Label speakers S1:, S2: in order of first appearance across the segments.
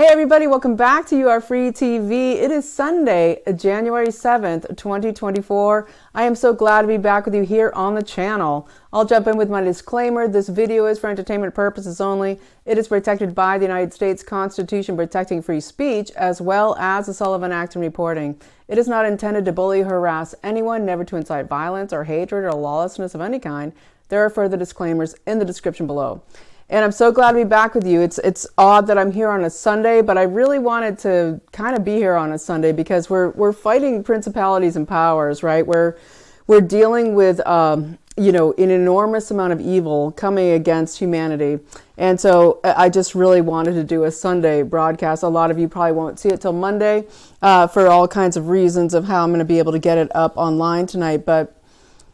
S1: Hey everybody, welcome back to YAFTV. It is Sunday, January 7th, 2024. I am so glad to be back with you here on the channel. I'll jump in with my disclaimer. This video is for entertainment purposes only. It is protected by the United States Constitution protecting free speech, as well as the Sullivan Act and reporting. It is not intended to bully or harass anyone, never to incite violence or hatred or lawlessness of any kind. There are further disclaimers in the description below. And I'm so glad to be back with you. It's odd that I'm here on a Sunday, but I really wanted to kind of be here on a Sunday because we're fighting principalities and powers, right? We're dealing with an enormous amount of evil coming against humanity. And so I just really wanted to do a Sunday broadcast. A lot of you probably won't see it till Monday for all kinds of reasons of how I'm going to be able to get it up online tonight. But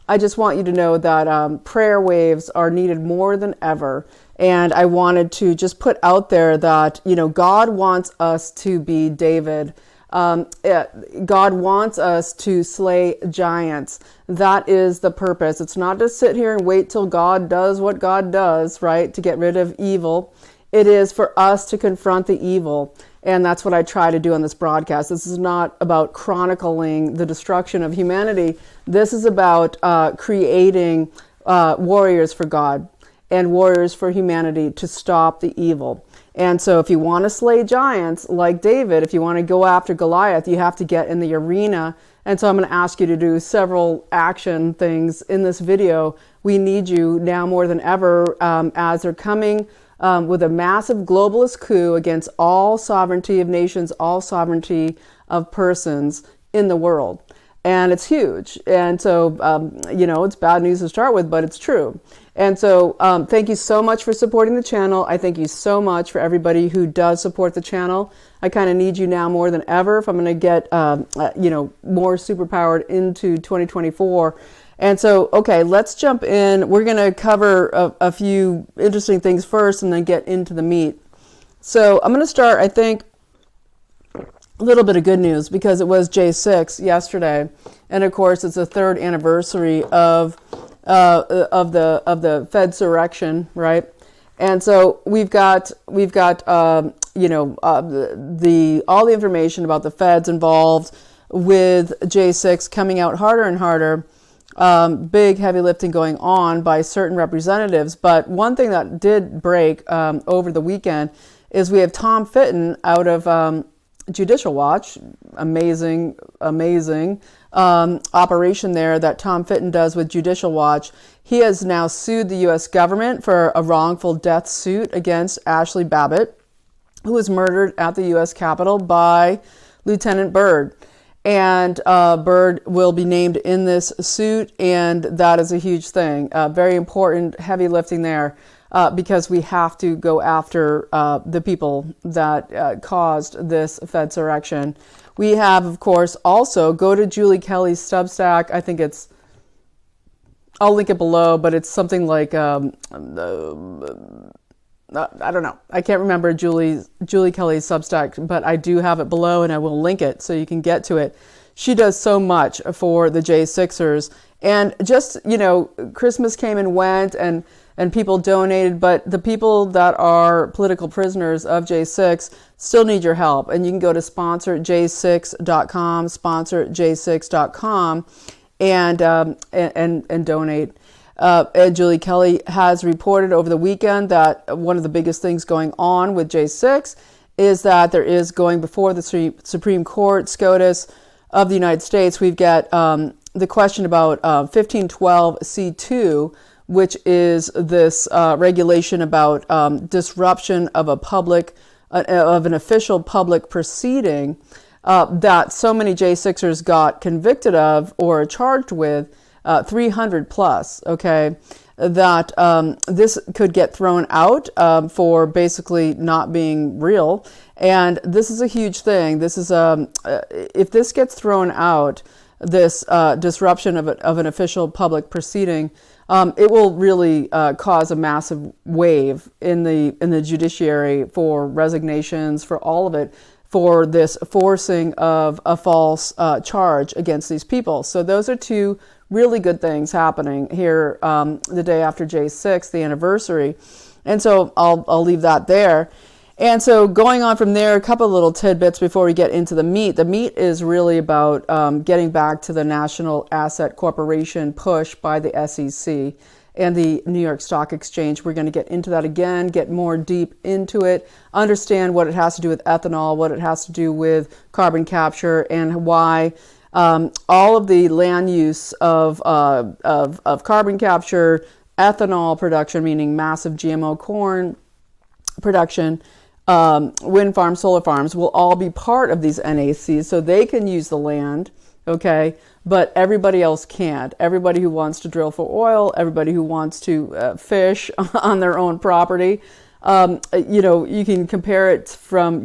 S1: I just want you to know that prayer waves are needed more than ever. And I wanted to just put out there that, God wants us to be David. God wants us to slay giants. That is the purpose. It's not to sit here and wait till God does what God does, right, to get rid of evil. It is for us to confront the evil. And that's what I try to do on this broadcast. This is not about chronicling the destruction of humanity. This is about creating warriors for God and warriors for humanity to stop the evil. And so if you want to slay giants like David, if you want to go after Goliath, you have to get in the arena. And so I'm going to ask you to do several action things in this video. We need you now more than ever as they're coming with a massive globalist coup against all sovereignty of nations, all sovereignty of persons in the world. And it's huge. And so, it's bad news to start with, but it's true. And so thank you so much for supporting the channel. I thank you so much for everybody who does support the channel. I kind of need you now more than ever if I'm going to get, more superpowered into 2024. And so, okay, let's jump in. We're going to cover a few interesting things first and then get into the meat. So I'm going to start, I think, a little bit of good news because it was J6 yesterday. And of course, it's the third anniversary of the Fedsurrection, right? And so we've got all the information about the feds involved with J6 coming out harder and harder. Big heavy lifting going on by certain representatives. But one thing that did break over the weekend is we have Tom Fitton out of Judicial Watch. Amazing operation there that Tom Fitton does with Judicial Watch. He has now sued the U.S. government for a wrongful death suit against Ashley Babbitt, who was murdered at the U.S. Capitol by Lieutenant Byrd. And Byrd will be named in this suit, and that is a huge thing. Very important, heavy lifting there, because we have to go after the people that caused this Fedsurrection. We have, of course, also go to Julie Kelly's Substack. I think I'll link it below, but it's something like, I don't know. I can't remember Julie Kelly's Substack, but I do have it below and I will link it so you can get to it. She does so much for the J6ers. And just, Christmas came and went and people donated, but the people that are political prisoners of J6 still need your help. And you can go to sponsorj6.com, sponsorj6.com, and donate. And Julie Kelly has reported over the weekend that one of the biggest things going on with J6 is that there is going before the Supreme Court, SCOTUS of the United States. We've got the question about 1512C2, which is this regulation about disruption of of an official public proceeding that so many J6ers got convicted of or charged with, 300 plus, okay, that this could get thrown out for basically not being real. And this is a huge thing. This is if this gets thrown out, this disruption of an official public proceeding, it will really cause a massive wave in the judiciary for resignations, for all of it, for this forcing of a false charge against these people. So those are two really good things happening here the day after J6, the anniversary. And so I'll leave that there. And so going on from there, a couple of little tidbits before we get into the meat. The meat is really about getting back to the National Asset Corporation push by the SEC and the New York Stock Exchange. We're going to get into that again, get more deep into it, understand what it has to do with ethanol, what it has to do with carbon capture, and why all of the land use of carbon capture, ethanol production, meaning massive GMO corn production, wind farms, solar farms, will all be part of these NACs, so they can use the land, okay, but everybody else can't. Everybody who wants to drill for oil, everybody who wants to fish on their own property, you can compare it from,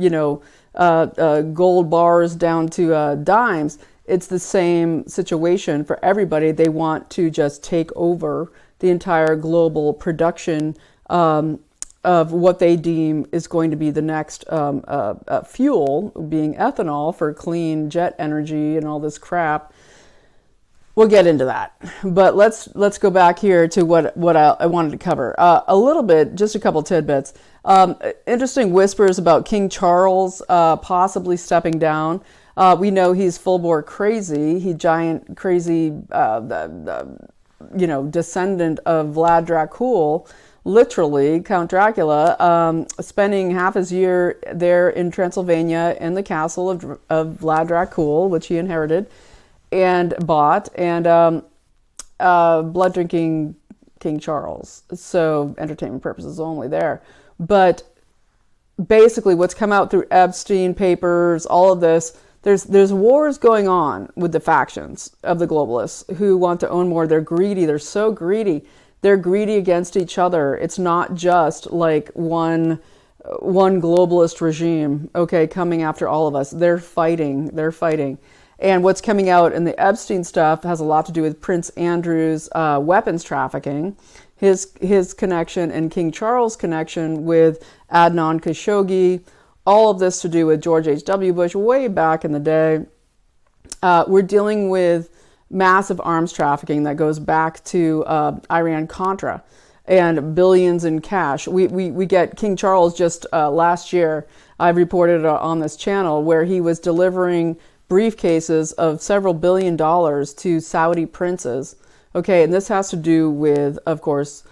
S1: gold bars down to dimes. It's the same situation for everybody. They want to just take over the entire global production of what they deem is going to be the next fuel, being ethanol for clean jet energy and all this crap. We'll get into that, but let's go back here to what I wanted to cover a little bit, just a couple tidbits. Interesting whispers about King Charles possibly stepping down. We know he's full bore crazy. He giant crazy, descendant of Vlad Dracul. Literally, Count Dracula, spending half his year there in Transylvania in the castle of Vlad Dracul, which he inherited and bought, and blood-drinking King Charles. So, entertainment purposes only there. But basically, what's come out through Epstein papers, all of this, there's wars going on with the factions of the globalists who want to own more. They're greedy. They're so greedy. They're greedy against each other. It's not just like one globalist regime, okay, coming after all of us. They're fighting. And what's coming out in the Epstein stuff has a lot to do with Prince Andrew's weapons trafficking, his connection and King Charles' connection with Adnan Khashoggi, all of this to do with George H.W. Bush way back in the day. We're dealing with massive arms trafficking that goes back to Iran-Contra and billions in cash. We get King Charles just last year, I've reported on this channel, where he was delivering briefcases of several $1 billion to Saudi princes. Okay, and this has to do with, of course,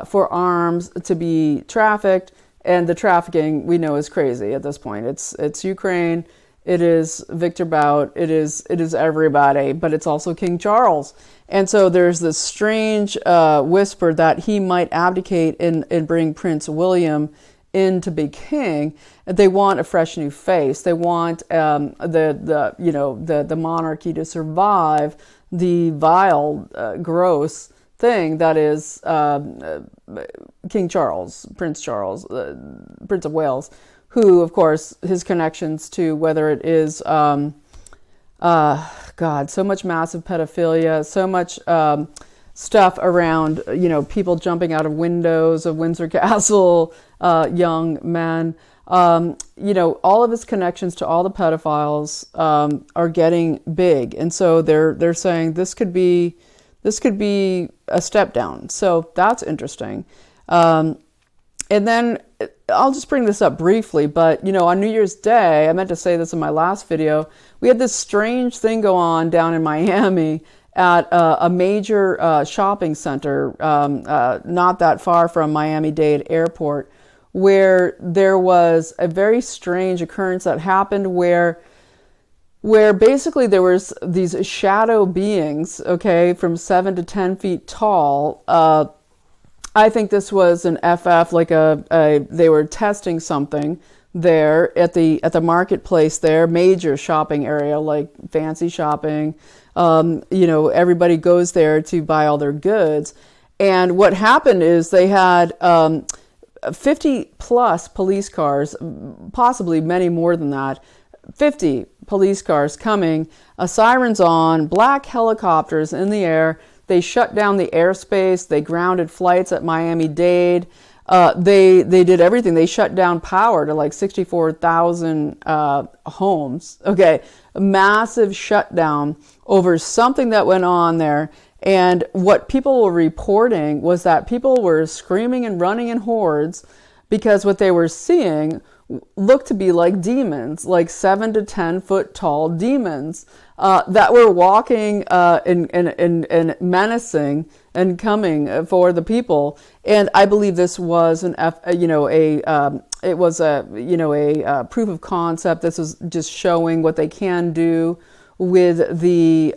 S1: for arms to be trafficked, and the trafficking we know is crazy at this point. It's Ukraine. It is Victor Bout, it is everybody, but it's also King Charles. And so there's this strange whisper that he might abdicate and bring Prince William in to be king. They want a fresh new face. They want the monarchy to survive the vile, gross thing that is King Charles, Prince of Wales, who, of course, his connections to whether it is, so much massive pedophilia, so much stuff around, people jumping out of windows of Windsor Castle, young men, all of his connections to all the pedophiles are getting big, and so they're saying this could be a step down. So that's interesting. And then I'll just bring this up briefly, but, on New Year's Day, I meant to say this in my last video, we had this strange thing go on down in Miami at a major shopping center not that far from Miami-Dade Airport, where there was a very strange occurrence that happened where basically there was these shadow beings, okay, from 7 to 10 feet tall. I think this was an FF, like they were testing something there at the marketplace there, major shopping area, like fancy shopping. Everybody goes there to buy all their goods. And what happened is they had 50 plus police cars, possibly many more than that, 50 police cars coming, sirens on, black helicopters in the air. They shut down the airspace. They grounded flights at Miami-Dade. They did everything. They shut down power to like 64,000 homes. Okay, a massive shutdown over something that went on there. And what people were reporting was that people were screaming and running in hordes because what they were seeing looked to be like demons, like 7 to 10 foot tall demons that were walking and menacing and coming for the people. And I believe this was it was a proof of concept. This was just showing what they can do with the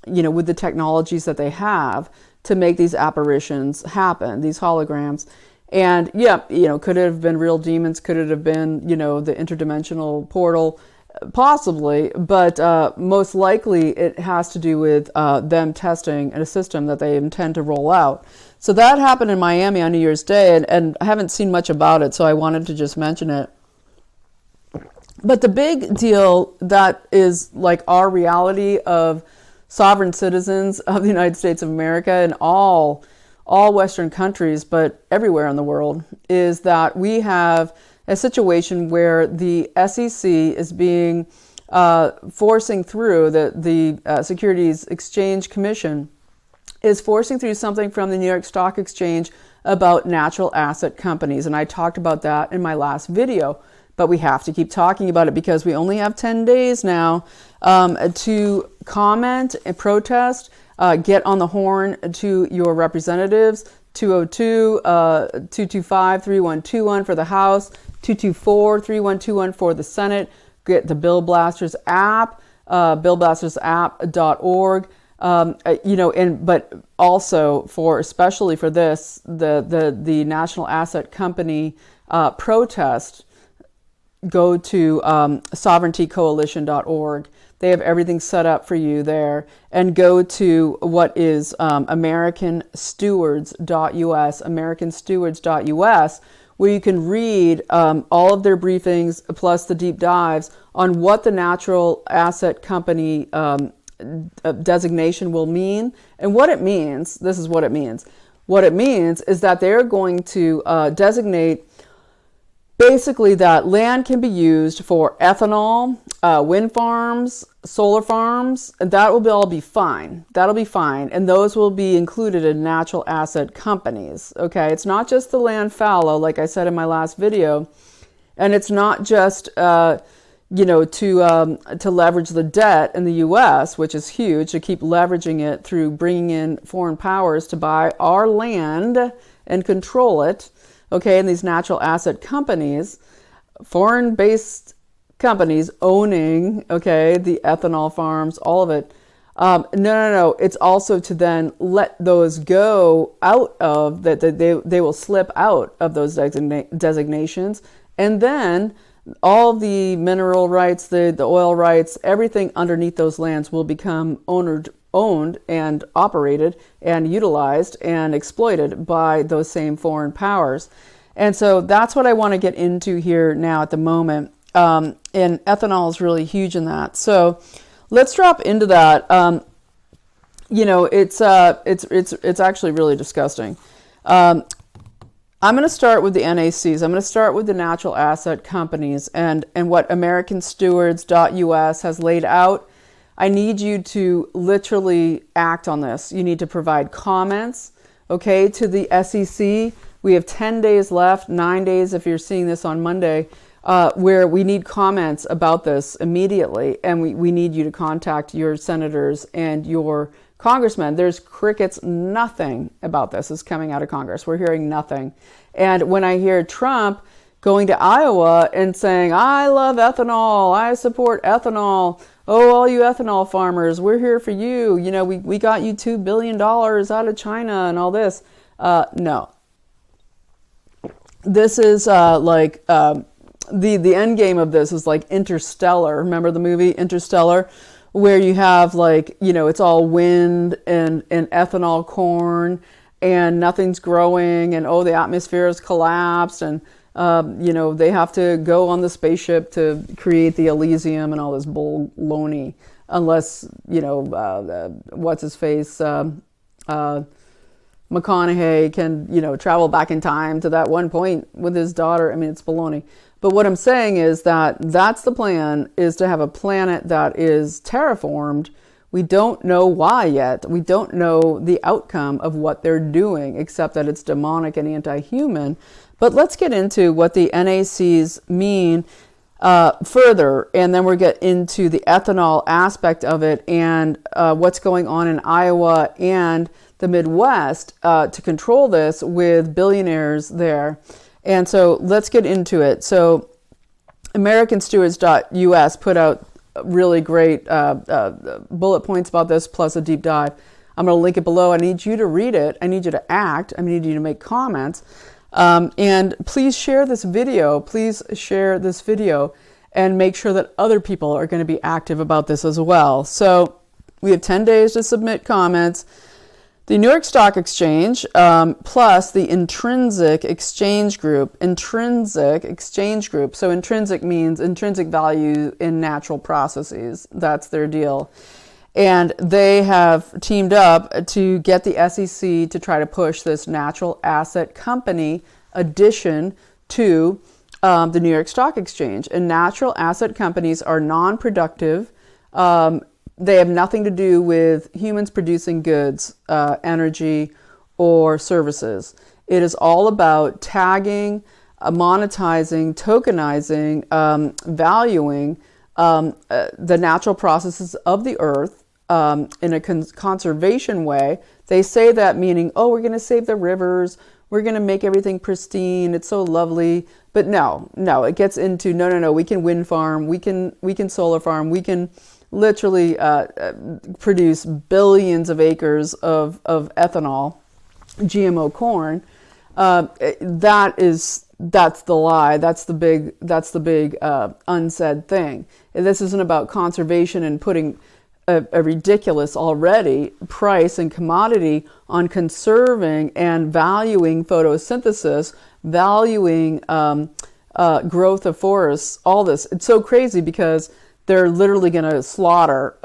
S1: with the technologies that they have to make these apparitions happen, these holograms. And yeah, could it have been real demons? Could it have been, the interdimensional portal? Possibly, but most likely it has to do with them testing a system that they intend to roll out. So that happened in Miami on New Year's Day, and I haven't seen much about it, so I wanted to just mention it. But the big deal that is like our reality of sovereign citizens of the United States of America and all Western countries, but everywhere in the world, is that we have a situation where the SEC is being forcing through, the Securities Exchange Commission is forcing through something from the New York Stock Exchange about natural asset companies. And I talked about that in my last video. But we have to keep talking about it because we only have 10 days now to comment and protest, get on the horn to your representatives, 202-225-3121 for the House, 224-3121 for the Senate. Get the Bill Blasters app, billblastersapp.org. But also especially for this, the National Asset Company protest, go to sovereigntycoalition.org. They have everything set up for you there. And go to what is americanstewards.us, where you can read all of their briefings plus the deep dives on what the natural asset company designation will mean and what it means. This is what it means. What it means is that they're going to designate basically that land can be used for ethanol, wind farms, solar farms, and that will all be fine. That'll be fine. And those will be included in natural asset companies. Okay, it's not just the land fallow, like I said in my last video. And it's not just, to leverage the debt in the U.S., which is huge, to keep leveraging it through bringing in foreign powers to buy our land and control it. Okay, and these natural asset companies, foreign-based companies owning, the ethanol farms, all of it. No. It's also to then let those go out of, that they will slip out of those designations. And then all the mineral rights, the oil rights, everything underneath those lands will become owned and operated and utilized and exploited by those same foreign powers. And so that's what I want to get into here now at the moment. And ethanol is really huge in that. So let's drop into that. It's actually really disgusting. I'm going to start with the NACs. I'm going to start with the natural asset companies and what americanstewards.us has laid out. I need you to literally act on this. You need to provide comments, to the SEC. We have 10 days left, 9 days if you're seeing this on Monday, where we need comments about this immediately. And we need you to contact your senators and your congressmen. There's crickets, nothing about this is coming out of Congress. We're hearing nothing. And when I hear Trump going to Iowa and saying, I love ethanol, I support ethanol, oh, all you ethanol farmers, we're here for you. We got you $2 billion out of China and all this. No. This is the end game of this is like Interstellar. Remember the movie Interstellar, where you have it's all wind and ethanol corn and nothing's growing and the atmosphere has collapsed and they have to go on the spaceship to create the Elysium and all this baloney, unless what's his face McConaughey can travel back in time to that one point with his daughter. I mean, it's baloney. But what I'm saying is that's the plan, is to have a planet that is terraformed. We don't know why yet. We don't know the outcome of what they're doing, except that it's demonic and anti-human. But let's get into what the NACs mean further, and then we'll get into the ethanol aspect of it and what's going on in Iowa and the Midwest to control this with billionaires there. And so let's get into it. So AmericanStewards.us put out really great bullet points about this, plus a deep dive. I'm going to link it below. I need you to read it. I need you to act. I need you to make comments. And please share this video. Please share this video and make sure that other people are going to be active about this as well. So we have 10 days to submit comments. The New York Stock Exchange, plus the Intrinsic Exchange Group. Intrinsic Exchange Group. So intrinsic means intrinsic value in natural processes. That's their deal. And they have teamed up to get the SEC to try to push this natural asset company addition to the New York Stock Exchange. And natural asset companies are non-productive. They have nothing to do with humans producing goods, energy, or services. It is all about tagging, monetizing, tokenizing, valuing the natural processes of the earth in a conservation way. They say that meaning, oh, we're going to save the rivers, we're going to make everything pristine, it's so lovely. But no, it gets into no, we can wind farm, we can solar farm, we can literally produce billions of acres of ethanol, GMO corn. That's the lie. That's the big unsaid thing. And this isn't about conservation and putting a ridiculous already price and commodity on conserving and valuing photosynthesis, valuing growth of forests, all this. It's so crazy because they're literally going to slaughter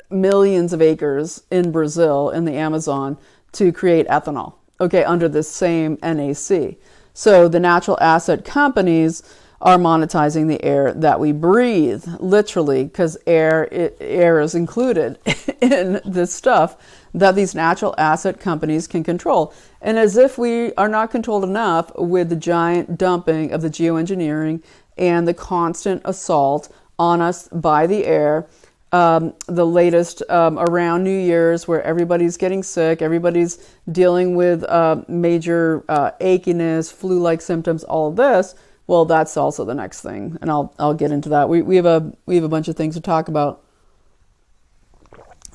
S1: millions of acres in Brazil, in the Amazon, to create ethanol, okay, under this same NAC. So the natural asset companies are monetizing the air that we breathe, literally, because air is included in this stuff that these natural asset companies can control. And as if we are not controlled enough with the giant dumping of the geoengineering and the constant assault on us by the air, the latest around New Year's, where everybody's getting sick, everybody's dealing with major achiness, flu-like symptoms, all of this. Well, that's also the next thing, and I'll get into that. We have a bunch of things to talk about.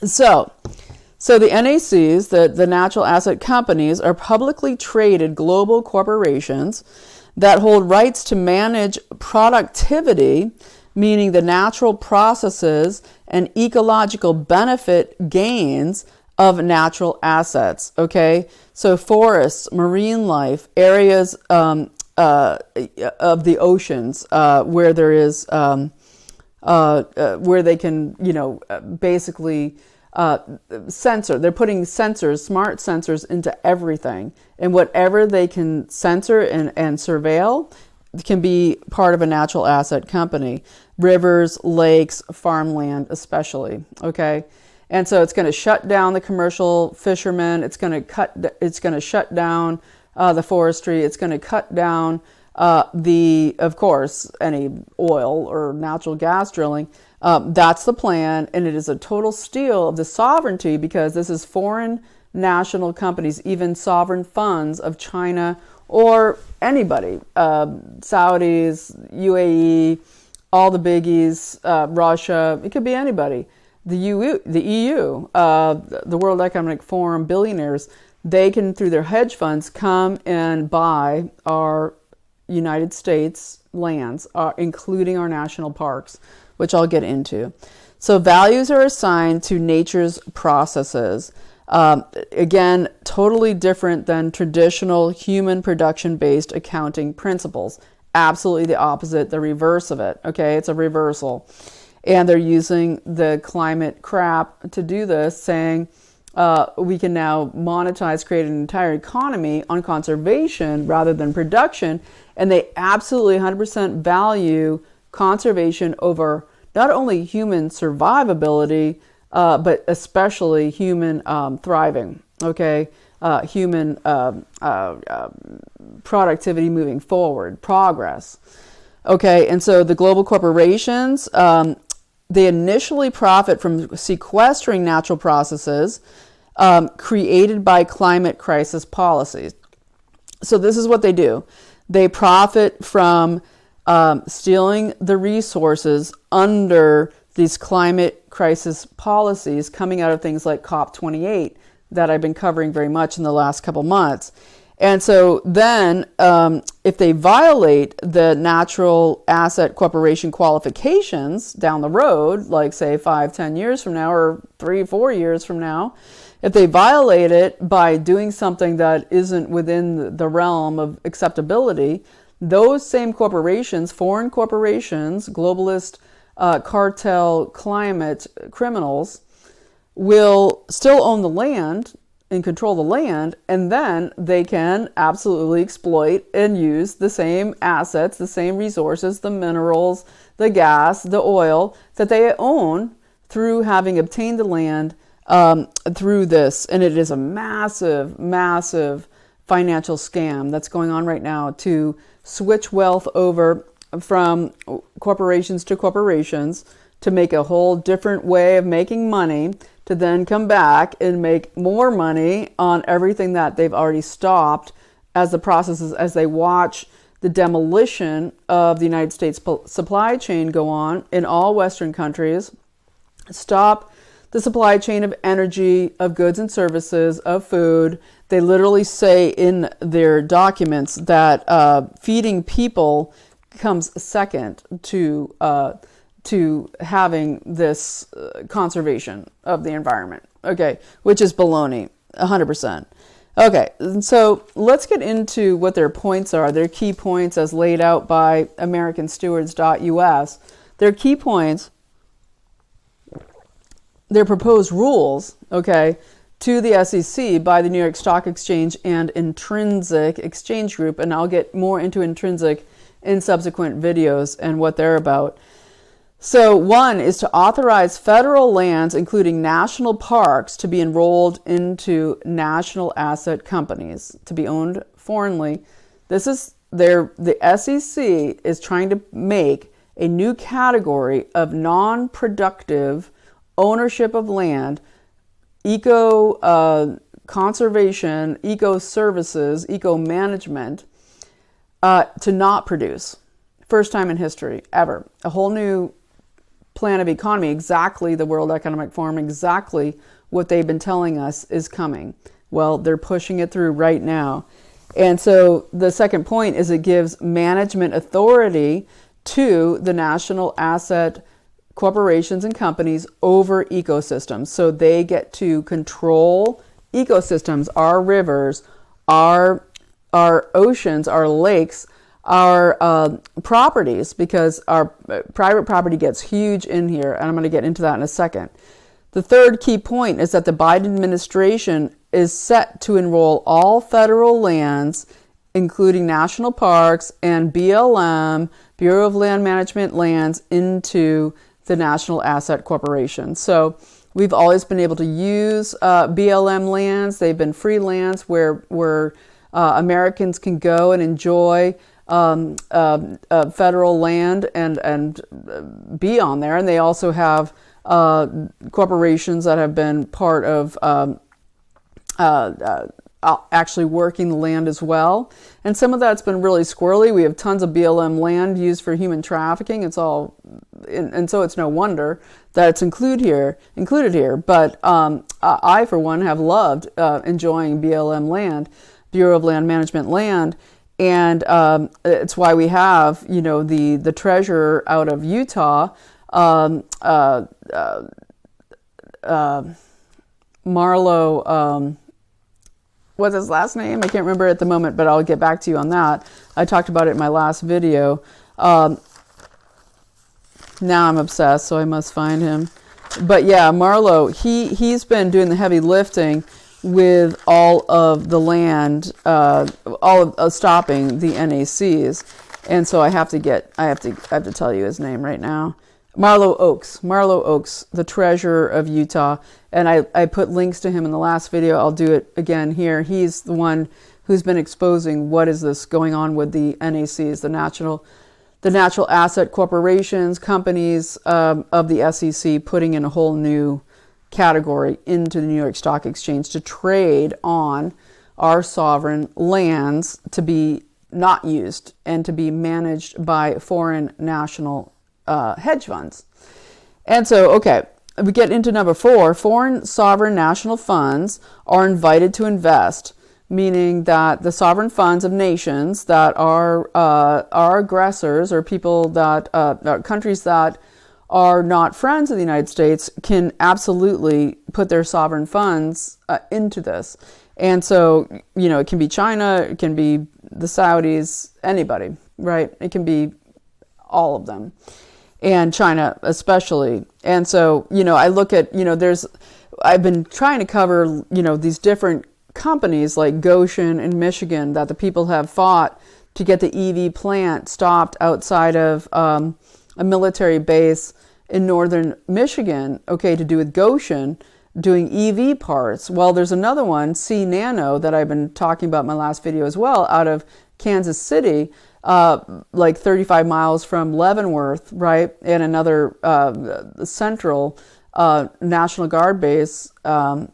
S1: So the NACs, the natural asset companies, are publicly traded global corporations that hold rights to manage productivity, meaning the natural processes and ecological benefit gains of natural assets. Okay, so forests, marine life, areas of the oceans where there is where they can basically censor. They're putting sensors, smart sensors, into everything, and whatever they can censor and surveil can be part of a natural asset company. Rivers, lakes, farmland especially. Okay, and so it's going to shut down the commercial fishermen. It's going to shut down the forestry. It's going to cut down of course, any oil or natural gas drilling. That's the plan, and it is a total steal of the sovereignty, because this is foreign national companies, even sovereign funds of China or anybody, Saudis, UAE, all the biggies, Russia. It could be anybody. The EU, the World Economic Forum, billionaires. They can, through their hedge funds, come and buy our United States lands, including our national parks, which I'll get into. So values are assigned to nature's processes. Again, totally different than traditional human production-based accounting principles. Absolutely the opposite, the reverse of it. Okay, it's a reversal. And they're using the climate crap to do this, saying, we can now monetize, create an entire economy on conservation rather than production. And they absolutely 100% value conservation over not only human survivability, but especially human thriving. Okay, human productivity moving forward, progress. Okay, and so the global corporations, they initially profit from sequestering natural processes created by climate crisis policies. So this is what they do. They profit from stealing the resources under these climate crisis policies coming out of things like COP28 that I've been covering very much in the last couple months. And so then if they violate the natural asset corporation qualifications down the road, like say 5-10 years from now or 3-4 years from now, if they violate it by doing something that isn't within the realm of acceptability, those same corporations, foreign corporations, globalist, cartel, climate criminals, will still own the land and control the land, and then they can absolutely exploit and use the same assets, the same resources, the minerals, the gas, the oil that they own through having obtained the land through this. And it is a massive, massive financial scam that's going on right now to switch wealth over from corporations to corporations to make a whole different way of making money, to then come back and make more money on everything that they've already stopped as the processes, as they watch the demolition of the United States supply chain go on in all Western countries, stop the supply chain of energy, of goods and services, of food. They literally say in their documents that feeding people comes second to having this conservation of the environment, okay, which is baloney, 100%. Okay, so let's get into what their points are, their key points as laid out by AmericanStewards.us. Their key points, their proposed rules, okay, to the SEC by the New York Stock Exchange and Intrinsic Exchange Group, and I'll get more into Intrinsic in subsequent videos and what they're about. So one is to authorize federal lands, including national parks, to be enrolled into national asset companies to be owned foreignly. This is the SEC is trying to make a new category of non-productive ownership of land, eco conservation, eco services, eco management, to not produce. First time in history ever. A whole new plan of economy, exactly the World Economic Forum, exactly what they've been telling us is coming. Well, they're pushing it through right now. And so the second point is it gives management authority to the national asset corporations and companies over ecosystems. So they get to control ecosystems, our rivers, our oceans, our lakes, our properties, because our private property gets huge in here, and I'm going to get into that in a second. The third key point is that the Biden administration is set to enroll all federal lands, including national parks and BLM, Bureau of Land Management lands, into the National Asset Corporation. So we've always been able to use BLM lands. They've been free lands where Americans can go and enjoy federal land and be on there. And they also have corporations that have been part of actually working the land as well. And some of that's been really squirrely. We have tons of BLM land used for human trafficking. It's all, and so it's no wonder that it's included here. But I, for one, have loved enjoying BLM land, Bureau of Land Management land. And it's why we have, the treasurer out of Utah, Marlo, what's his last name? I can't remember at the moment, but I'll get back to you on that. I talked about it in my last video. Now I'm obsessed, so I must find him. But yeah, Marlo, he's been doing the heavy lifting with all of the land, all of stopping the NACs, and so I have to tell you his name right now. Marlo Oaks, the treasurer of Utah. And I put links to him in the last video. I'll do it again here. He's the one who's been exposing what is this going on with the NACs, the natural asset corporations, companies of the SEC, putting in a whole new category into the New York Stock Exchange to trade on our sovereign lands to be not used and to be managed by foreign national hedge funds. And so, okay, we get into number 4. Foreign sovereign national funds are invited to invest, meaning that the sovereign funds of nations that are aggressors, or people that countries that are not friends of the United States, can absolutely put their sovereign funds into this. And so, it can be China, it can be the Saudis, anybody, right? It can be all of them, and China especially. And so, I look at, I've been trying to cover, these different companies like Goshen in Michigan that the people have fought to get the EV plant stopped outside of a military base in northern Michigan, okay, to do with Goshen doing EV parts. Well, there's another one, C Nano, that I've been talking about in my last video as well, out of Kansas City, like 35 miles from Leavenworth, right? And another central National Guard base. The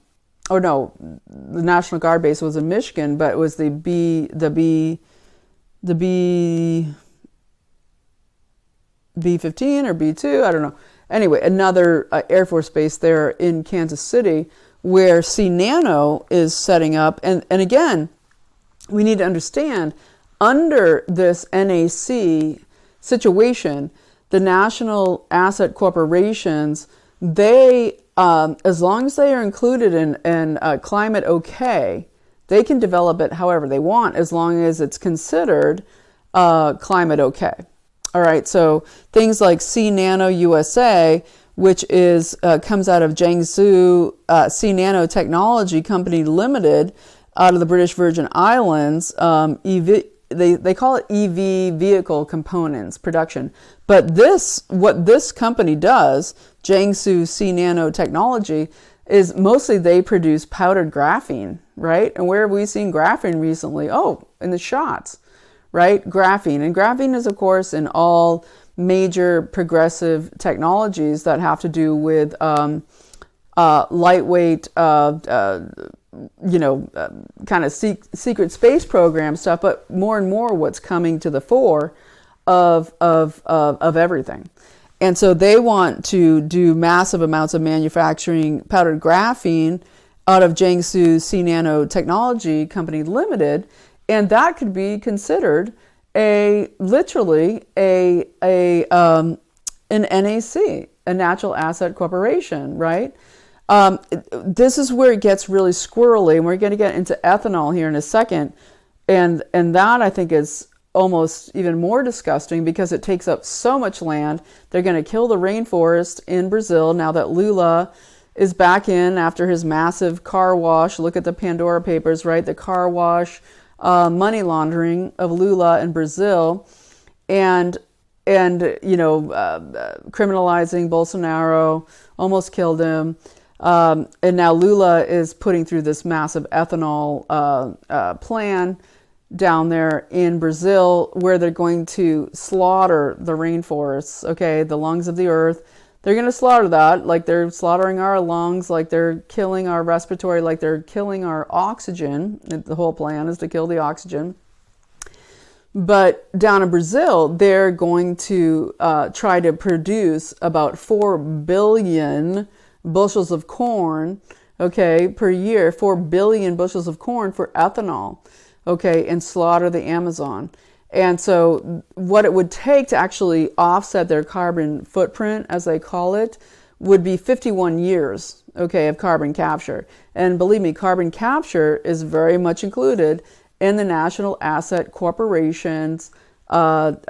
S1: National Guard base was in Michigan, but it was the B-15 or B-2, I don't know. Anyway, another Air Force base there in Kansas City where C Nano is setting up. And again, we need to understand, under this NAC situation, the national asset corporations, they, as long as they are included in climate okay, they can develop it however they want, as long as it's considered climate okay. All right, so things like C Nano USA, which is comes out of Jiangsu C Nano Technology Company Limited, out of the British Virgin Islands. They call it EV vehicle components production. But what this company does, Jiangsu C Nano Technology, is mostly they produce powdered graphene, right? And where have we seen graphene recently? Oh, in the shots. Right? Graphene. And graphene is, of course, in all major progressive technologies that have to do with lightweight, kind of secret space program stuff, but more and more what's coming to the fore of everything. And so they want to do massive amounts of manufacturing powdered graphene out of Jiangsu C Nano Technology Company Limited. And that could be considered literally an NAC, a natural asset corporation, right? This is where it gets really squirrely, and we're going to get into ethanol here in a second. And that, I think, is almost even more disgusting because it takes up so much land. They're going to kill the rainforest in Brazil now that Lula is back in after his massive car wash. Look at the Pandora Papers, right? The car wash, money laundering of Lula in Brazil, and criminalizing Bolsonaro, almost killed him. And now Lula is putting through this massive ethanol plan down there in Brazil, where they're going to slaughter the rainforests, okay, the lungs of the earth. They're going to slaughter that, like they're slaughtering our lungs, like they're killing our respiratory, like they're killing our oxygen. The whole plan is to kill the oxygen. But down in Brazil, they're going to try to produce about 4 billion bushels of corn, okay, per year, 4 billion bushels of corn for ethanol, okay, and slaughter the Amazon. And so what it would take to actually offset their carbon footprint, as they call it, would be 51 years, okay, of carbon capture. And believe me, carbon capture is very much included in the national asset corporations, NACs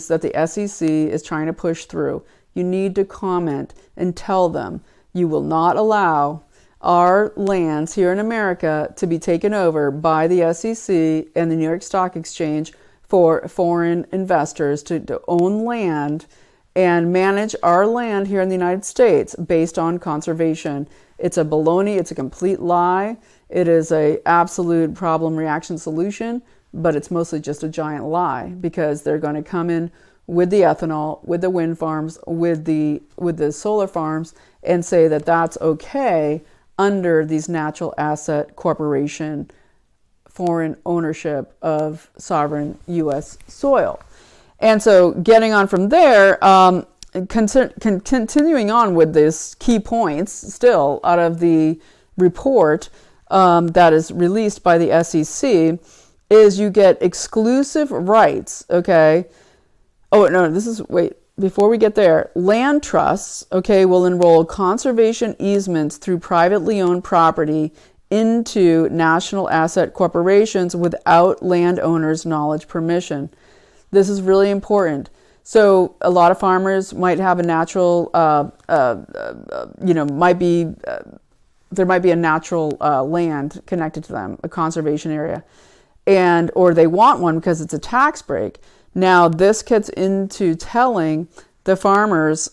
S1: that the SEC is trying to push through. You need to comment and tell them you will not allow our lands here in America to be taken over by the SEC and the New York Stock Exchange for foreign investors to own land and manage our land here in the United States based on conservation. It's a baloney. It's a complete lie. It is a absolute problem reaction solution, but it's mostly just a giant lie, because they're going to come in with the ethanol, with the wind farms, with the solar farms, and say that that's okay under these natural asset corporation foreign ownership of sovereign U.S. soil. And so getting on from there, continuing on with this key points still out of the report that is released by the SEC, is you get exclusive rights, okay? Oh, no, before we get there, land trusts, okay, will enroll conservation easements through privately owned property into national asset corporations without landowners' knowledge there is really important. So a lot of farmers might have a natural, there might be a natural land connected to them, a conservation area, or they want one because it's a tax break. Now this gets into telling the farmers,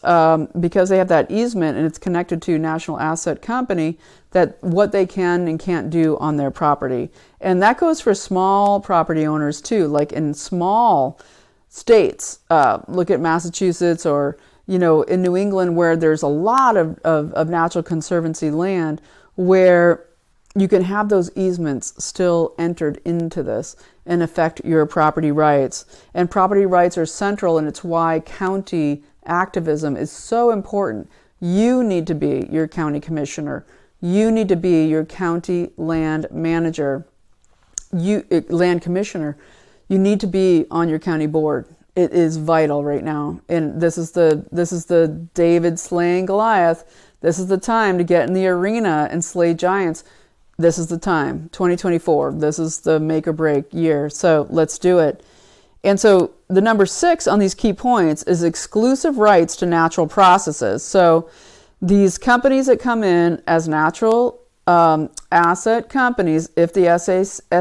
S1: because they have that easement and it's connected to a national asset company, that what they can and can't do on their property. And that goes for small property owners too, like in small states. Look at Massachusetts, or in New England, where there's a lot of natural conservancy land, where you can have those easements still entered into this and affect your property rights. And property rights are central, and it's why county activism is so important. You need to be your county commissioner. You need to be your county land manager, land commissioner. You need to be on your county board. It is vital right now. And this is the David slaying Goliath. This is the time to get in the arena and slay giants. This is the time, 2024. This is the make or break year. So let's do it. And so the number 6 on these key points is exclusive rights to natural processes. So these companies that come in as natural asset companies, if the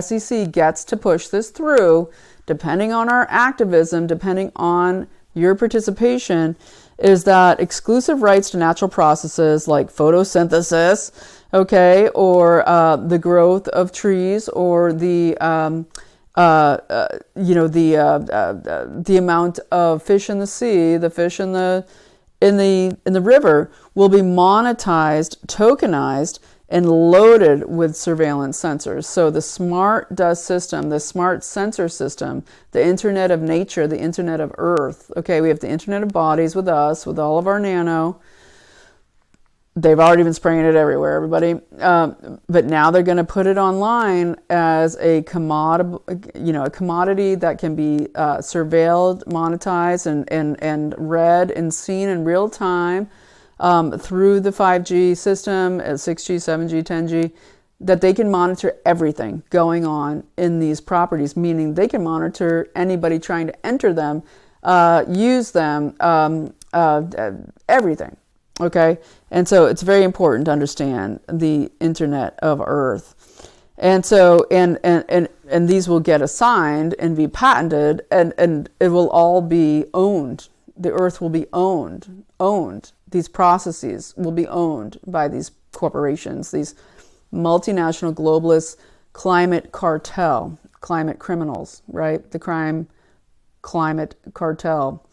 S1: SEC gets to push this through, depending on our activism, depending on your participation, is that exclusive rights to natural processes like photosynthesis, okay, or the growth of trees, or the amount of fish in the sea, the fish in the river, will be monetized, tokenized, and loaded with surveillance sensors. So the smart dust system, the smart sensor system, the Internet of Nature, the Internet of Earth. Okay, we have the Internet of Bodies with us, with all of our nano. They've already been spraying it everywhere, everybody. But now they're going to put it online as a commodity, a commodity that can be surveilled, monetized, and read and seen in real time through the 5G system, 6G, 7G, 10G, that they can monitor everything going on in these properties, meaning they can monitor anybody trying to enter them, use them, everything. Okay, and so it's very important to understand the Internet of Earth, and so and these will get assigned and be patented, and it will all be owned. The Earth will be owned. These processes will be owned by these corporations, these multinational globalist climate cartel, climate criminals, right? The climate cartel,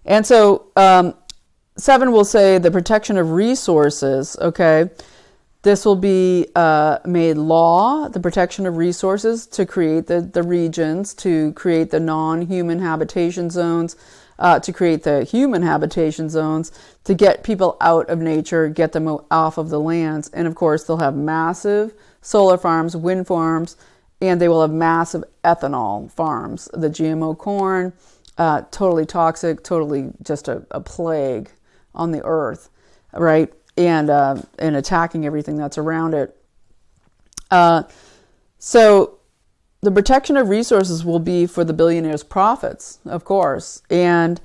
S1: and so. 7 will say the protection of resources, okay? This will be made law, the protection of resources, to create the regions, to create the non-human habitation zones, to create the human habitation zones, to get people out of nature, get them off of the lands. And of course, they'll have massive solar farms, wind farms, and they will have massive ethanol farms. The GMO corn, totally toxic, totally just a plague on the earth, right? And attacking everything that's around it. So the protection of resources will be for the billionaires' profits, of course, and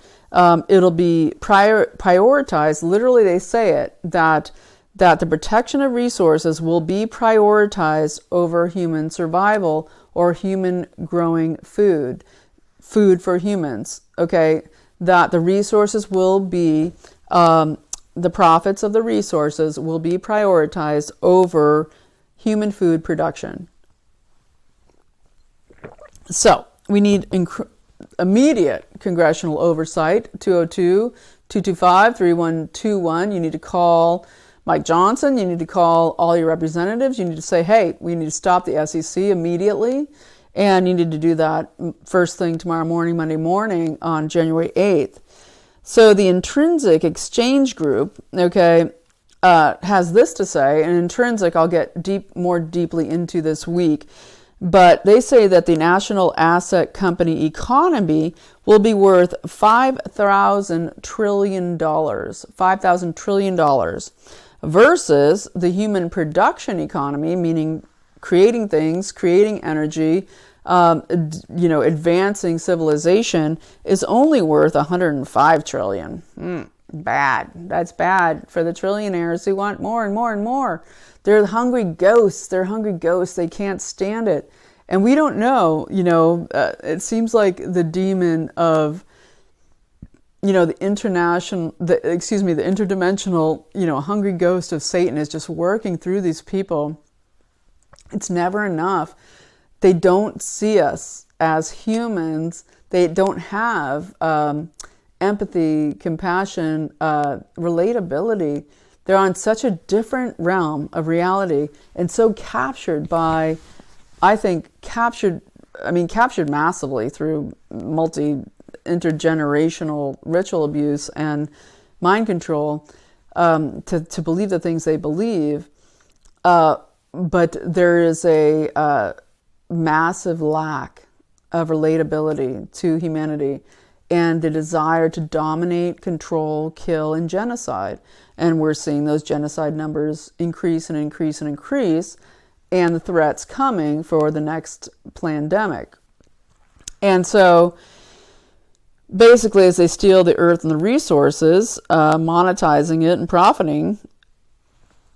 S1: it'll be prioritized. Literally, they say it that the protection of resources will be prioritized over human survival or human growing food. food for humans, okay? That the resources will be, the profits of the resources will be prioritized over human food production. So we need immediate congressional oversight. 202-225-3121. You need to call Mike Johnson. You need to call all your representatives. You need to say, hey, we need to stop the SEC immediately. And you need to do that first thing tomorrow morning, Monday morning on January 8th. So the Intrinsic Exchange Group, okay, has this to say, and Intrinsic I'll get more deeply into this week, but they say that the national asset company economy will be worth $5,000 trillion, $5,000 trillion, versus the human production economy, meaning creating things, creating energy, advancing civilization, is only worth $105 trillion. Bad. That's bad for the trillionaires who want more and more and more. They're hungry ghosts. They can't stand it. And we don't know, it seems like the demon of, the interdimensional, hungry ghost of Satan is just working through these people. It's never enough. They don't see us as humans. They don't have empathy, compassion, relatability. They're on such a different realm of reality and so captured by, captured massively through intergenerational ritual abuse and mind control, to believe the things they believe. But there is a massive lack of relatability to humanity and the desire to dominate, control, kill, and genocide. And we're seeing those genocide numbers increase and increase and increase, and the threats coming for the next pandemic. And so basically, as they steal the earth and the resources, monetizing it and profiting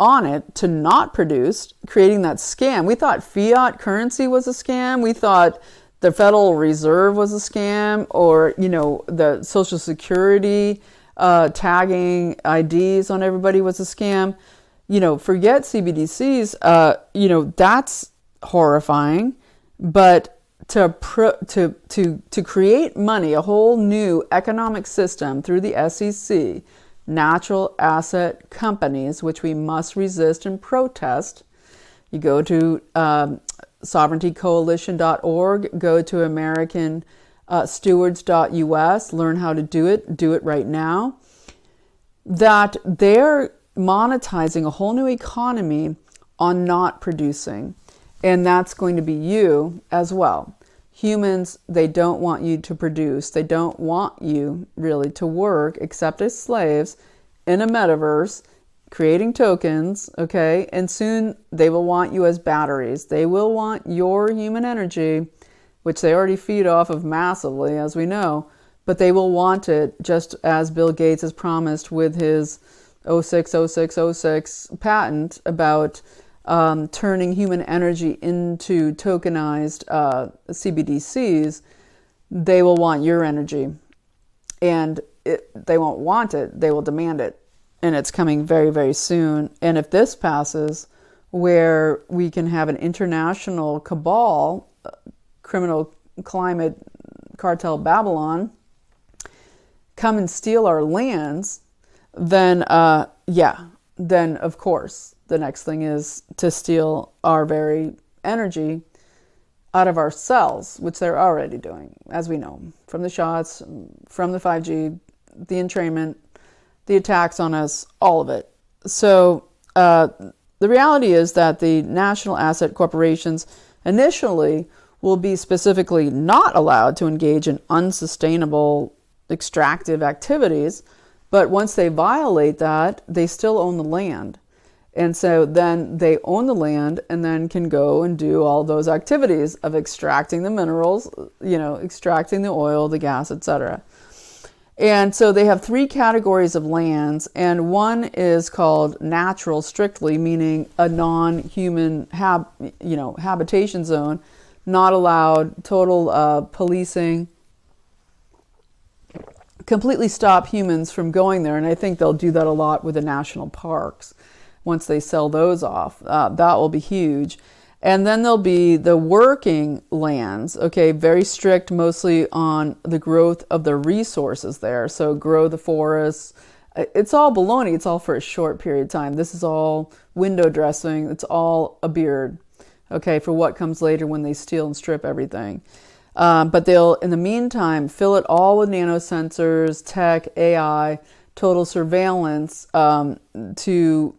S1: on it to not produce, creating that scam. We thought fiat currency was a scam. We thought the Federal Reserve was a scam, or, the Social Security tagging IDs on everybody was a scam. Forget CBDCs, that's horrifying. But to create money, a whole new economic system through the SEC, natural asset companies, which we must resist and protest. You go to sovereigntycoalition.org, go to American stewards.us, learn how to do it right now. That they're monetizing a whole new economy on not producing. And that's going to be you as well. Humans, they don't want you to produce. They don't want you really to work except as slaves in a metaverse, creating tokens, okay? And soon they will want you as batteries. They will want your human energy, which they already feed off of massively, as we know, but they will want it just as Bill Gates has promised with his 060606 patent about turning human energy into tokenized CBDCs. They will want your energy, and they won't want it, they will demand it. And it's coming very, very soon. And if this passes, where we can have an international cabal, criminal climate cartel Babylon, come and steal our lands, then then of course the next thing is to steal our very energy out of our cells, which they're already doing, as we know, from the shots, from the 5G, the entrainment, the attacks on us, all of it. So the reality is that the national asset corporations initially will be specifically not allowed to engage in unsustainable extractive activities, but once they violate that, they still own the land. And so then they own the land and then can go and do all those activities of extracting the minerals, extracting the oil, the gas, etc. And so they have three categories of lands, and one is called natural strictly, meaning a non-human habitation zone, not allowed, total policing, completely stop humans from going there. And I think they'll do that a lot with the national parks. Once they sell those off, that will be huge. And then there'll be the working lands, okay, very strict mostly on the growth of the resources there. So grow the forests. It's all baloney. It's all for a short period of time. This is all window dressing. It's all a beard, okay, for what comes later when they steal and strip everything. But they'll, in the meantime, fill it all with nanosensors, tech, AI, total surveillance to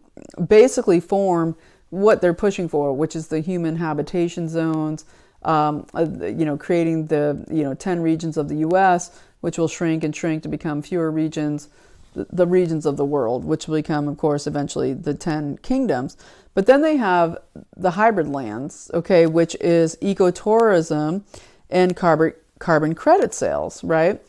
S1: basically form what they're pushing for, which is the human habitation zones, creating the 10 regions of the U.S., which will shrink and shrink to become fewer regions, the regions of the world, which will become, of course, eventually the 10 kingdoms. But then they have the hybrid lands, okay, which is ecotourism and carbon credit sales, right?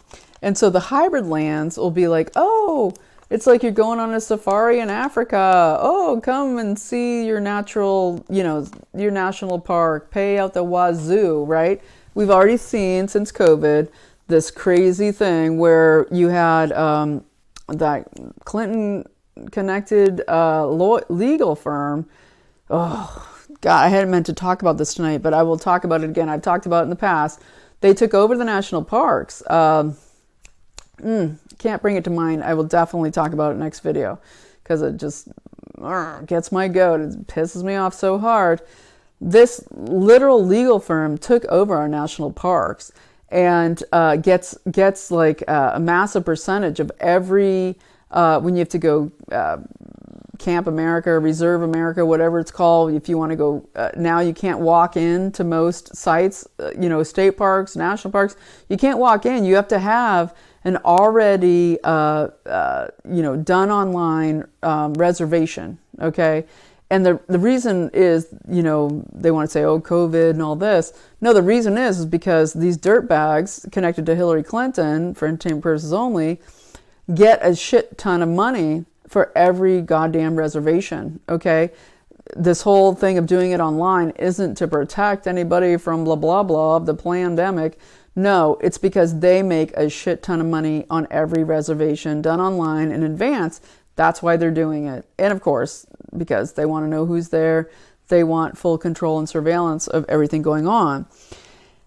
S1: And so the hybrid lands will be like, oh, it's like you're going on a safari in Africa. Oh, come and see your natural, your national park, pay out the wazoo, right? We've already seen since COVID this crazy thing where you had that Clinton-connected legal firm. Oh, God, I hadn't meant to talk about this tonight, but I will talk about it again. I've talked about it in the past. They took over the national parks. Can't bring it to mind. I will definitely talk about it next video because it just gets my goat. It pisses me off so hard. This literal legal firm took over our national parks and gets like a massive percentage of every when you have to go Camp America, Reserve America, whatever it's called. If you want to go now, you can't walk into most sites, state parks, national parks. You can't walk in. You have to have an already done online reservation. Okay. And the reason is, they want to say, oh, COVID and all this. No, the reason is because these dirtbags connected to Hillary Clinton, for entertainment purposes only, get a shit ton of money for every goddamn reservation, okay? This whole thing of doing it online isn't to protect anybody from blah, blah, blah of the pandemic. No, it's because they make a shit ton of money on every reservation done online in advance. That's why they're doing it. And of course, because they want to know who's there. They want full control and surveillance of everything going on.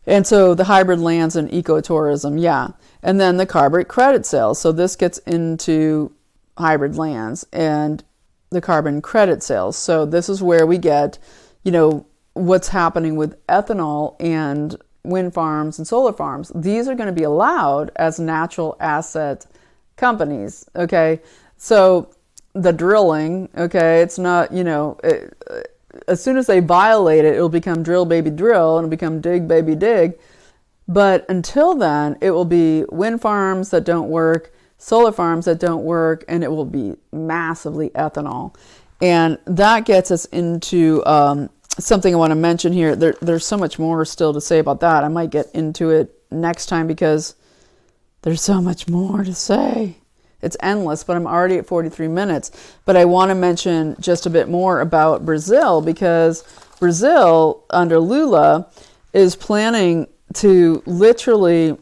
S1: And so the hybrid lands and ecotourism, yeah. And then the carbon credit sales. So this gets into hybrid lands and the carbon credit sales. So this is where we get, what's happening with ethanol and wind farms and solar farms. These are going to be allowed as natural asset companies, okay? So the drilling, okay, it's not, as soon as they violate it, it'll become drill baby drill and it'll become dig baby dig. But until then, it will be wind farms that don't work, solar farms that don't work, and it will be massively ethanol. And that gets us into something I want to mention here. There's so much more still to say about that. I might get into it next time because there's so much more to say. It's endless, but I'm already at 43 minutes. But I want to mention just a bit more about Brazil because Brazil, under Lula, is planning to literally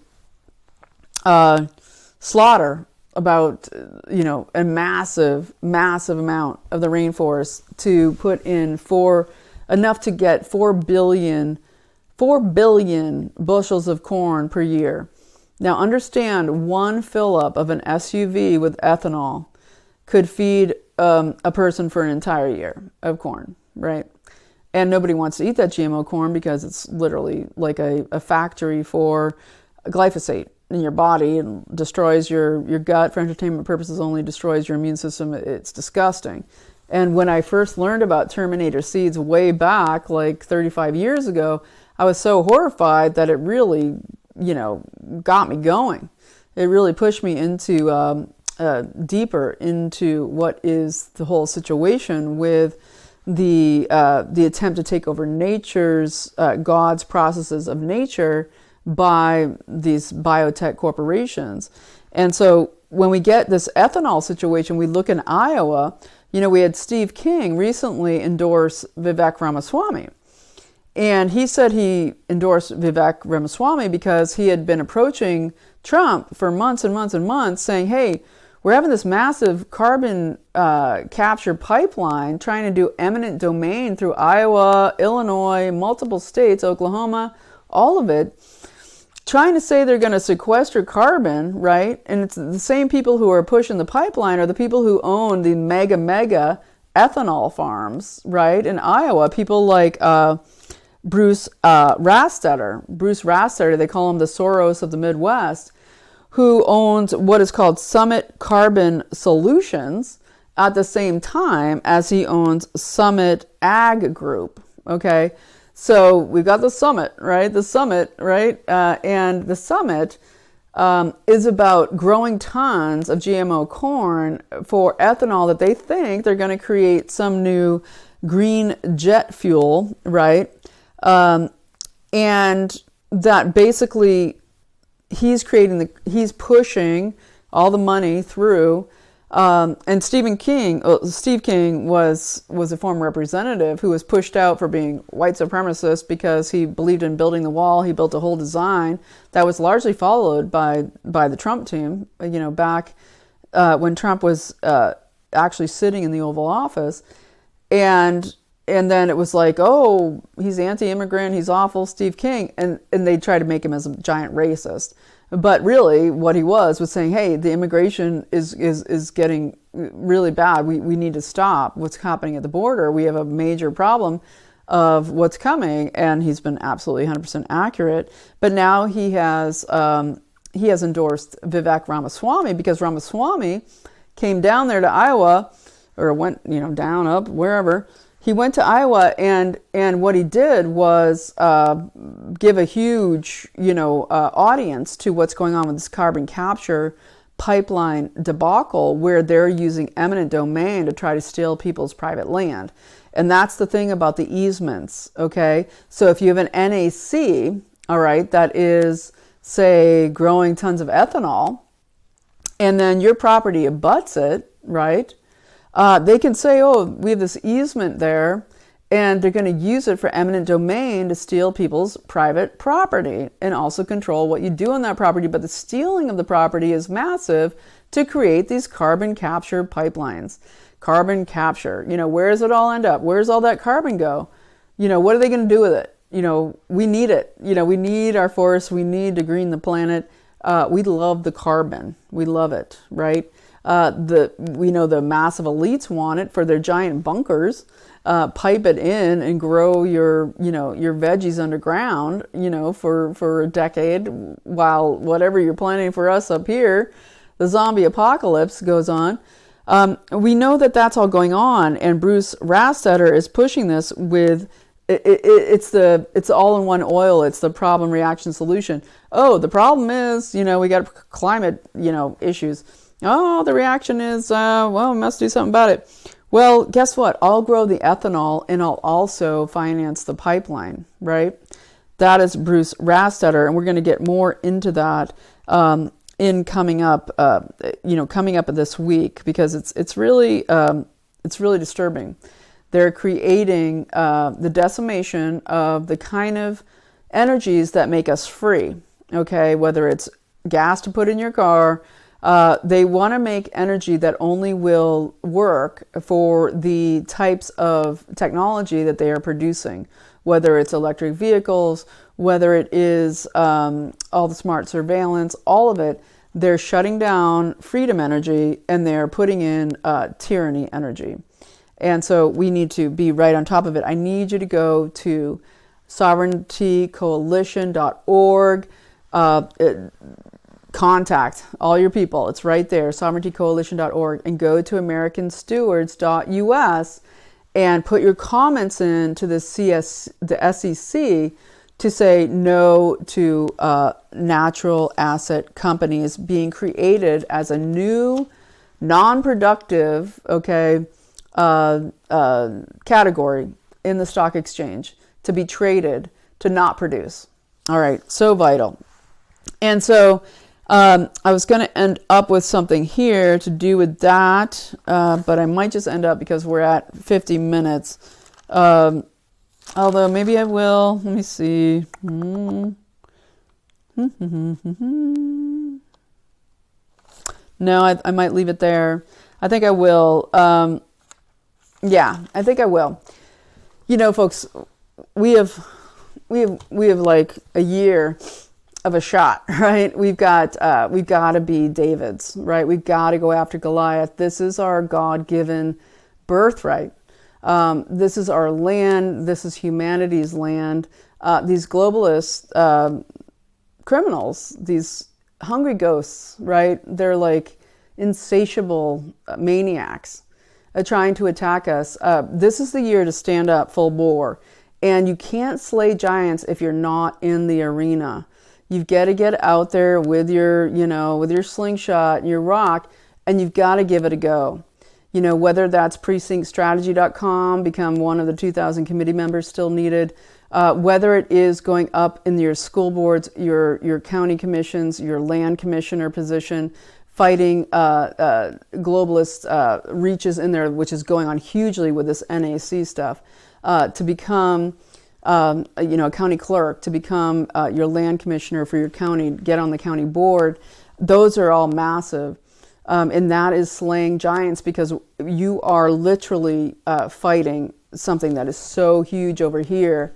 S1: slaughter about, a massive amount of the rainforest to put in enough to get 4 billion bushels of corn per year. Now understand, one fill-up of an SUV with ethanol could feed a person for an entire year of corn, right? And nobody wants to eat that GMO corn because it's literally like a factory for glyphosate in your body and destroys your gut for entertainment purposes only, destroys your immune system. It's disgusting. And when I first learned about Terminator seeds way back, like 35 years ago, I was so horrified that it really, got me going. It really pushed me into deeper into what is the whole situation with the attempt to take over nature's God's processes of nature by these biotech corporations. And so when we get this ethanol situation, we look in Iowa. We had Steve King recently endorse Vivek Ramaswamy. And he said he endorsed Vivek Ramaswamy because he had been approaching Trump for months and months and months saying, hey, we're having this massive carbon capture pipeline trying to do eminent domain through Iowa, Illinois, multiple states, Oklahoma, all of it, trying to say they're going to sequester carbon, right? And it's the same people who are pushing the pipeline are the people who own the mega ethanol farms, right? In Iowa, people like Bruce Rastetter, they call him the Soros of the Midwest, who owns what is called Summit Carbon Solutions at the same time as he owns Summit Ag Group, okay? So we've got the Summit, right? And the Summit is about growing tons of GMO corn for ethanol that they think they're going to create some new green jet fuel, right? And that basically he's pushing all the money through. And Steve King was a former representative who was pushed out for being white supremacist because he believed in building the wall. He built a whole design that was largely followed by the Trump team, back when Trump was actually sitting in the Oval Office. And then it was like, oh, he's anti-immigrant, he's awful, Steve King. And they tried to make him as a giant racist. But really, what he was saying, hey, the immigration is getting really bad. We need to stop what's happening at the border. We have a major problem of what's coming, and he's been absolutely 100% accurate. But now he has endorsed Vivek Ramaswamy because Ramaswamy came down there to Iowa, or went down, up, wherever. He went to Iowa, and what he did was give a huge, audience to what's going on with this carbon capture pipeline debacle, where they're using eminent domain to try to steal people's private land. And that's the thing about the easements, okay? So if you have an NAC, all right, that is, say, growing tons of ethanol, and then your property abuts it, right? They can say, oh, we have this easement there, and they're going to use it for eminent domain to steal people's private property and also control what you do on that property. But the stealing of the property is massive to create these carbon capture pipelines. Carbon capture, where does it all end up? Where does all that carbon go? What are they going to do with it? We need it. We need our forests. We need to green the planet. We love the carbon. We love it, right? We know the massive elites want it for their giant bunkers. Pipe it in and grow your veggies underground, for a decade, while whatever you're planning for us up here, the zombie apocalypse goes on. We know that that's all going on, and Bruce Rastetter is pushing this with it's all in one oil. It's the problem, reaction, solution. Oh, the problem is, we got climate, issues. Oh, the reaction is, we must do something about it. Well, guess what? I'll grow the ethanol, and I'll also finance the pipeline, right? That is Bruce Rastetter, and we're going to get more into that in coming up this week, because it's really disturbing. They're creating the decimation of the kind of energies that make us free, okay? Whether it's gas to put in your car, they want to make energy that only will work for the types of technology that they are producing, whether it's electric vehicles, whether it is all the smart surveillance, all of it. They're shutting down freedom energy, and they're putting in tyranny energy. And so we need to be right on top of it. I need you to go to sovereigntycoalition.org. Contact all your people. It's right there, sovereigntycoalition.org, and go to americanstewards.us and put your comments in to the SEC to say no to natural asset companies being created as a new non-productive, category in the stock exchange to be traded to not produce. All right, so vital. And so I was going to end up with something here to do with that, but I might just end up, because we're at 50 minutes. Although maybe I will. Let me see. No, I might leave it there. I think I will. Yeah, I think I will. You know, folks, we have like a year of a shot, right? We've got to be Davids, right? We've got to go after Goliath. This is our God-given birthright. This is our land. This is humanity's land. These globalist criminals, these hungry ghosts, right? They're like insatiable maniacs trying to attack us. This is the year to stand up full bore. And you can't slay giants if you're not in the arena. You've got to get out there with your, with your slingshot and your rock, and you've got to give it a go. You know, whether that's precinctstrategy.com, become one of the 2,000 committee members still needed, whether it is going up in your school boards, your county commissions, your land commissioner position, fighting globalist reaches in there, which is going on hugely with this NAC stuff, to become a county clerk, to become your land commissioner for your county, get on the county board. Those are all massive. And that is slaying giants, because you are literally fighting something that is so huge over here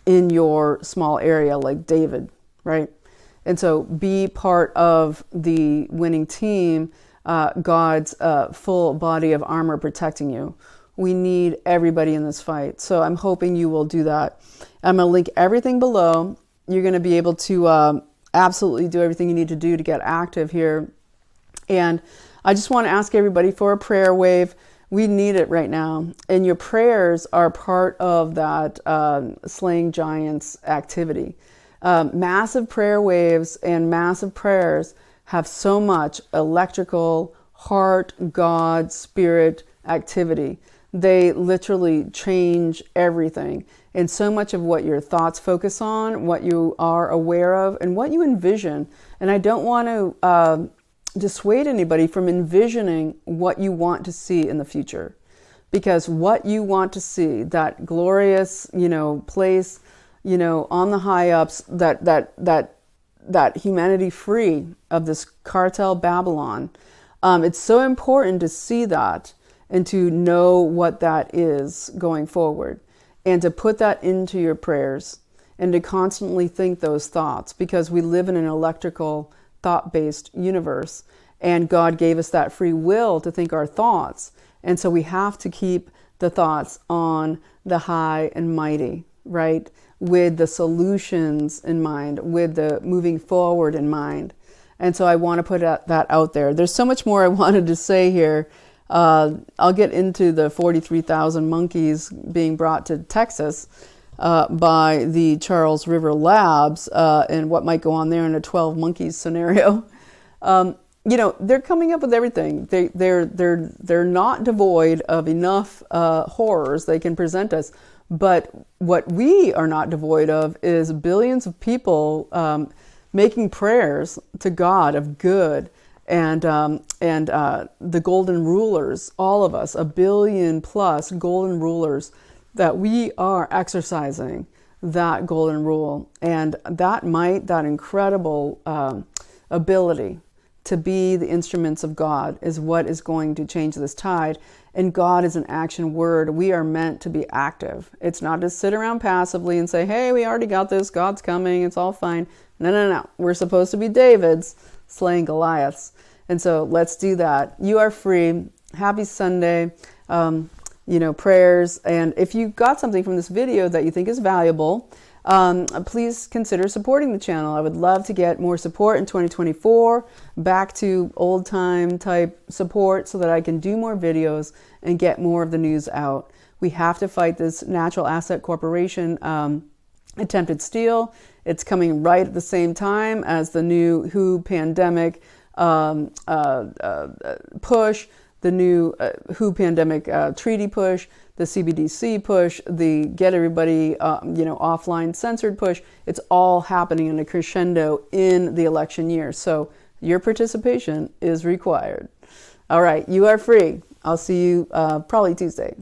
S1: in your small area, like David, right? And so be part of the winning team, God's full body of armor protecting you. We need everybody in this fight. So I'm hoping you will do that. I'm going to link everything below. You're going to be able to absolutely do everything you need to do to get active here. And I just want to ask everybody for a prayer wave. We need it right now. And your prayers are part of that slaying giants activity. Massive prayer waves and massive prayers have so much electrical, heart, God, spirit activity. They literally change everything. And so much of what your thoughts focus on, what you are aware of, and what you envision. And I don't want to dissuade anybody from envisioning what you want to see in the future. Because what you want to see, that glorious, place, on the high ups, that humanity free of this cartel Babylon, it's so important to see that and to know what that is going forward, and to put that into your prayers and to constantly think those thoughts, because we live in an electrical, thought-based universe, and God gave us that free will to think our thoughts. And so we have to keep the thoughts on the high and mighty, right? With the solutions in mind, with the moving forward in mind. And so I want to put that out there. There's so much more I wanted to say here. I'll get into the 43,000 monkeys being brought to Texas by the Charles River Labs, and what might go on there in a 12 monkeys scenario. They're coming up with everything. They're not devoid of enough horrors they can present us. But what we are not devoid of is billions of people making prayers to God of good, and the golden rulers, all of us, 1 billion plus golden rulers, that we are exercising that golden rule, and that incredible ability to be the instruments of God is what is going to change this tide. And God is an action word. We are meant to be active. It's not to sit around passively and say, hey, we already got this. God's coming. It's all fine. No. We're supposed to be Davids slaying Goliaths. And so let's do that. You are free. Happy Sunday. Prayers. And if you got something from this video that you think is valuable, please consider supporting the channel. I would love to get more support in 2024, back to old time type support, so that I can do more videos and get more of the news out. We have to fight this natural asset corporation attempted steal. It's coming right at the same time as the new WHO pandemic push, the new WHO pandemic treaty push, the CBDC push, the get everybody offline censored push. It's all happening in a crescendo in the election year. So your participation is required. All right, you are free. I'll see you probably Tuesday.